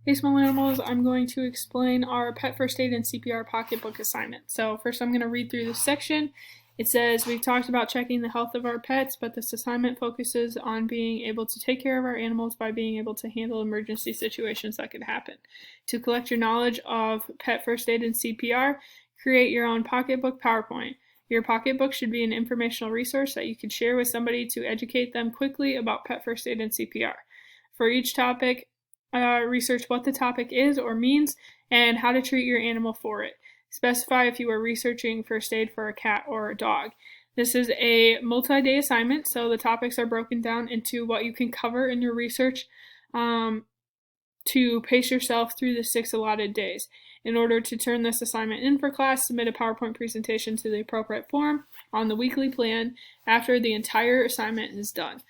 Hey small animals, I'm going to explain our pet first aid and CPR pocketbook assignment. So first I'm going to read through this section. It says we've talked about checking the health of our pets, but this assignment focuses on being able to take care of our animals by being able to handle emergency situations that could happen. To collect your knowledge of pet first aid and CPR, create your own pocketbook PowerPoint. Your pocketbook should be an informational resource that you can share with somebody to educate them quickly about pet first aid and CPR. For each topic, research what the topic is or means and how to treat your animal for it. Specify if you are researching first aid for a cat or a dog. This is a multi-day assignment, so the topics are broken down into what you can cover in your research to pace yourself through the 6 allotted days. In order to turn this assignment in for class, submit a PowerPoint presentation to the appropriate form on the weekly plan after the entire assignment is done.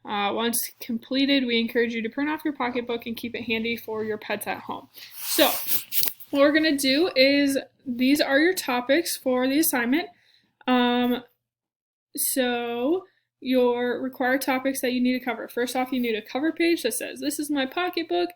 Once completed, we encourage you to print off your pocketbook and keep it handy for your pets at home. So, what we're going to do is, these are your topics for the assignment. So, your required topics that you need to cover. First off, you need a cover page that says, "This is my pocketbook."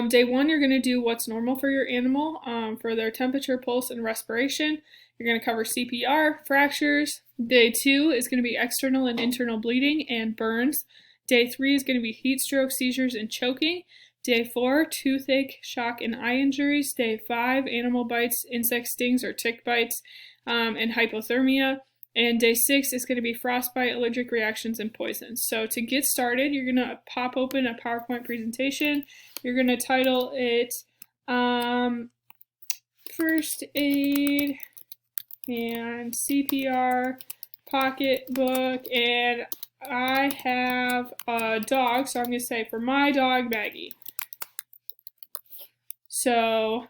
Day 1, you're going to do what's normal for your animal for their temperature, pulse, and respiration. You're going to cover CPR, fractures. Day 2 is going to be external and internal bleeding and burns. Day 3 is going to be heat stroke, seizures, and choking. Day 4, toothache, shock, and eye injuries. Day 5, animal bites, insect stings or tick bites, and hypothermia. And day 6 is going to be frostbite, allergic reactions, and poisons. So to get started, you're going to pop open a PowerPoint presentation. You're going to title it First Aid and CPR Pocketbook, and I have a dog, so I'm going to say, for my dog, Maggie. So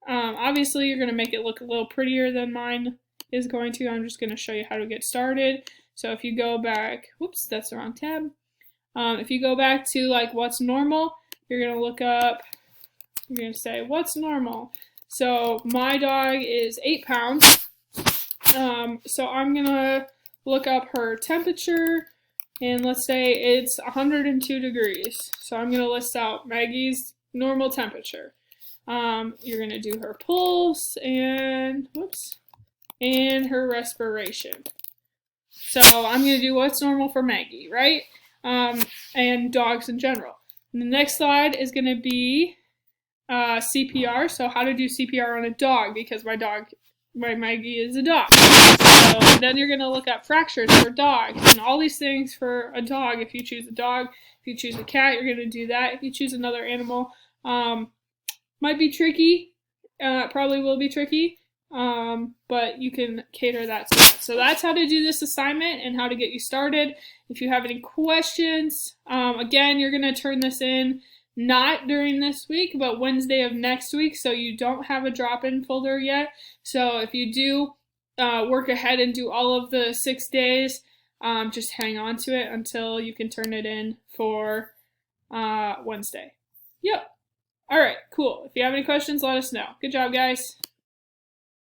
obviously you're going to make it look a little prettier than mine is going to. I'm just going to show you how to get started. So if you go back, whoops, that's the wrong tab. If you go back to like what's normal, you're going to look up, you're going to say what's normal. So my dog is 8 pounds. So I'm going to look up her temperature, and let's say it's 102 degrees. So I'm going to list out Maggie's normal temperature. You're going to do her pulse and, whoops, and her respiration. So I'm going to do what's normal for Maggie, right? And dogs in general. And the next slide is going to be CPR, so how to do CPR on a dog, because my Maggie is a dog. So then you're going to look up fractures for dogs, and all these things for a dog. If you choose a dog, if you choose a cat, you're going to do that. If you choose another animal, might be tricky, probably will be tricky, but you can cater that to that. So that's how to do this assignment and how to get you started. If you have any questions, again, you're going to turn this in not during this week, but Wednesday of next week, so you don't have a drop-in folder yet. So if you do work ahead and do all of the 6 days, just hang on to it until you can turn it in for Wednesday. Yep. All right, cool. If you have any questions, let us know. Good job, guys.